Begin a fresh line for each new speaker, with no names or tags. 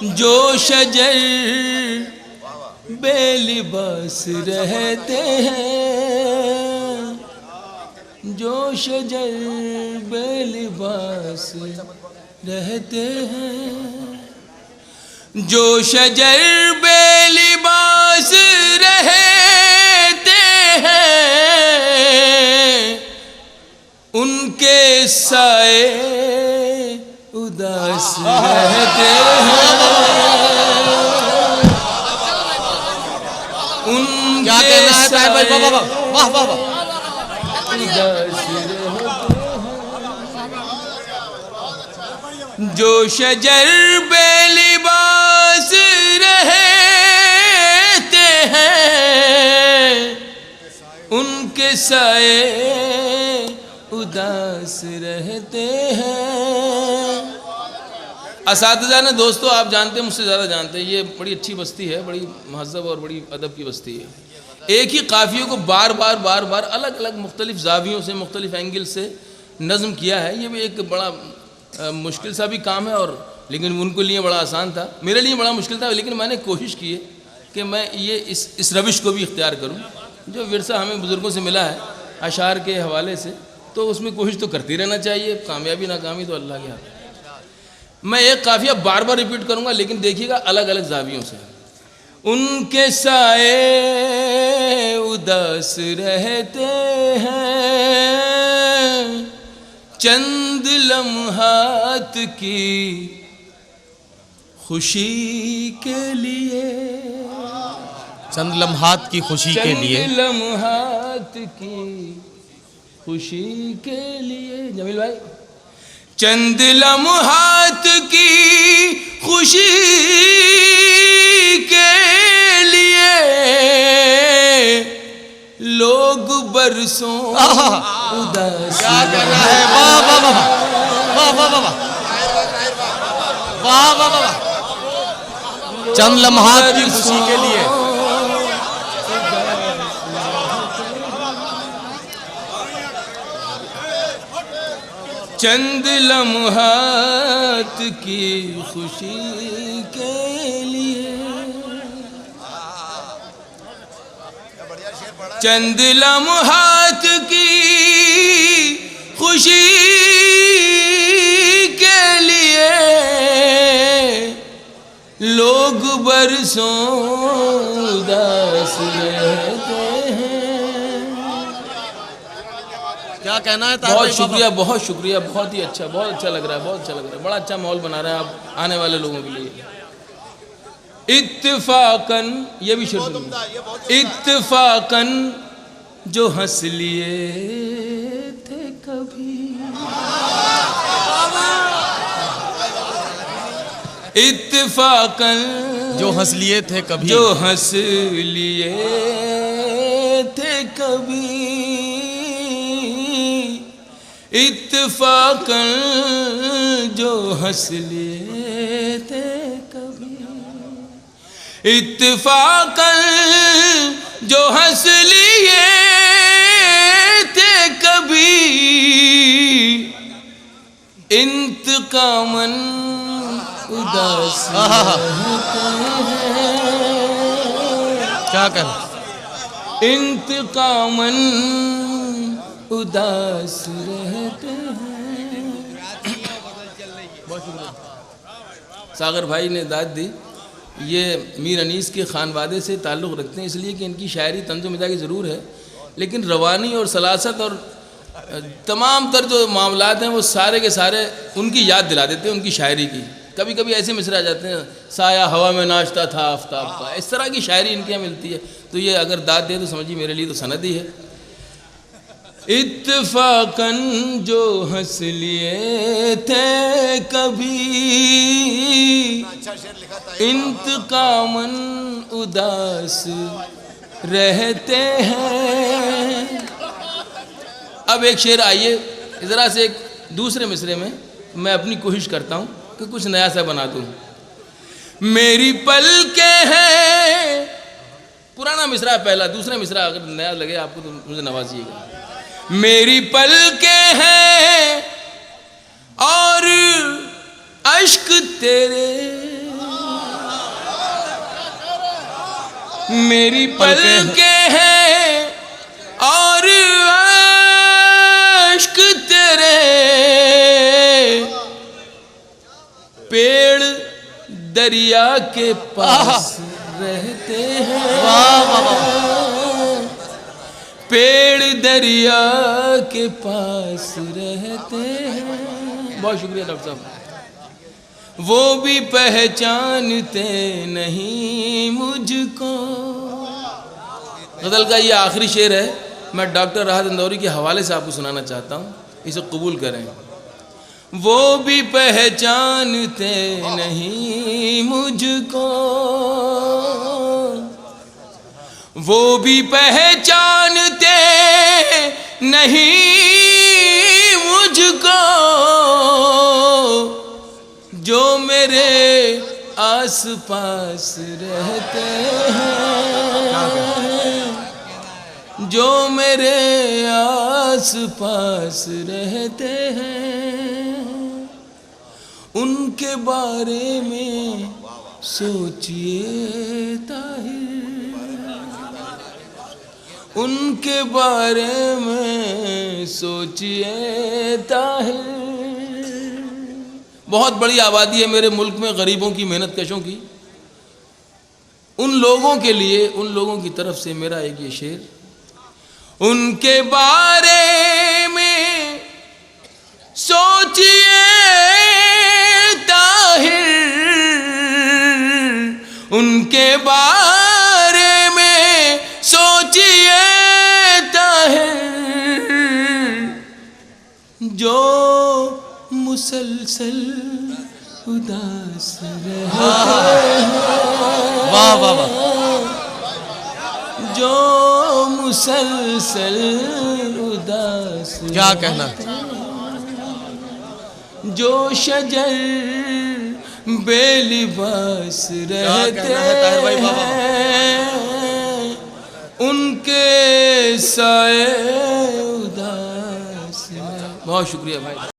जो शजर बेलिबास रहते हैं, जो शजर बेलिबास रहते हैं, जो शजर बेलिबास रहते हैं, उनके साए उदास रहते हैं।
क्या कहना है ताहिर भाई? वाह वाह वाह वाह वाह।
जो शजर बेलिबास रहते हैं, उनके साए उदास रहते हैं। असातिज़ा ने दोस्तों, आप जानते हैं, मुझसे ज़्यादा जानते हैं, ये बड़ी अच्छी बस्ती है, बड़ी महज़ब और बड़ी अदब की बस्ती है। एक ही काफ़ियों को बार बार अलग अलग मुख्तलिफ ज़ावियों से, मुख्तलिफ एंगल से नज़म किया है। ये भी एक बड़ा मुश्किल सा भी काम है, और लेकिन उनके लिए बड़ा आसान था, मेरे लिए बड़ा मुश्किल था। लेकिन मैंने कोशिश की है कि मैं ये इस रविश को भी इख्तियार करूँ जो विरसा हमें बुज़ुर्गों से मिला है अशार के हवाले से। तो उसमें कोशिश तो करती रहना चाहिए, कामयाबी नाकामी तो अल्लाह के हाथ। मैं एक काफ़िया बार बार रिपीट करूँगा, लेकिन देखिएगा अलग अलग ज़ावियों से। उनके साए उदास रहते हैं, चंद लम्हात की खुशी के लिए,
चंद लम्हात की खुशी के लिए,
चंद लम्हात की खुशी के लिए। जमील भाई, चंद लम्हात की खुशी के लिए लोग बरसों उदास।
क्या करना है? वाह वाह वाह वाह वाह वाह वाह वाह वाह। चंद लम्हात की खुशी के लिए,
चंद लम्हात की खुशी के लिए, चंद लम्हात की खुशी के लिए लोग बरसों उदास रहते हैं।
क्या कहना है?
बहुत शुक्रिया, बहुत शुक्रिया, बहुत ही अच्छा, बहुत अच्छा लग रहा है, बहुत अच्छा लग रहा है। बड़ा अच्छा माहौल बना रहे हैं आप आने वाले लोगों के लिए। इत्तफाकन, ये भी शुरू, इत्तफाकन जो हंस लिए थे कभी, इत्तफाकन
जो हंस लिए थे कभी,
जो हंस लिए थे कभी, इत्तफाकन जो हंस लिए थे कभी, इत्तफाकन जो हंस लिए थे कभी, इंतकामन उदास रहते हैं।
क्या कहना?
इंतकामन उदास रहते हैं। सागर भाई ने दाद दी, ये मीर अनीस के खानवादे से ताल्लुक़ रखते हैं, इसलिए कि इनकी शायरी तंज़ो मिज़ाज ज़रूर है, लेकिन रवानी और सलासत और तमाम तर जो मामलात हैं वो सारे के सारे उनकी याद दिला देते हैं, उनकी शायरी की। कभी कभी ऐसे मिसरे आ जाते हैं, साया हवा में नाचता था आफताब का, इस तरह की शायरी इनके यहाँ मिलती है। तो ये अगर दाद दे तो समझिए मेरे लिए तो सनद ही है। इत्तफाकन जो हंस लिए थे कभी, इंतकामन उदास रहते हैं। अब एक शेर आइए, ज़रा से एक दूसरे मिसरे में मैं अपनी कोशिश करता हूँ कि कुछ नया सा बना दूँ। मेरी पलकें हैं, पुराना मिसरा पहला, दूसरा मिसरा अगर नया लगे आपको तो मुझे नवाजिएगा। मेरी पलकें हैं और अश्क तेरे मेरी पलकें हैं और अश्क तेरे, पेड़ दरिया के पास रहते हैं, पेड़ दरिया के पास रहते हैं। बहुत शुक्रिया डॉक्टर साहब। वो भी पहचानते नहीं मुझको। गज़ल का ये आखिरी शेर है, मैं डॉक्टर राहत इंदौरी के हवाले से आपको सुनाना चाहता हूँ, इसे कबूल करें। वो भी पहचानते नहीं मुझको, वो भी पहचानते नहीं मुझको, जो मेरे आस पास रहते हैं, जो मेरे आस पास रहते हैं। उनके बारे में सोचिए ताहिर, उनके बारे में सोचिए ताहिर। बहुत बड़ी आबादी है मेरे मुल्क में गरीबों की, मेहनत कशों की। उन लोगों के लिए, उन लोगों की तरफ से मेरा एक ये शेर, उनके बारे में सोचिए ताहिर, उनके बारे में सोचिए ताहिर, जो मुसलसल उदास रहते हैं,
वाह वाह वाह,
जो मुसलसल उदास,
क्या कहना,
जो शजर बेलिबास रहते हैं, उनके साए उदास। बहुत शुक्रिया भाई।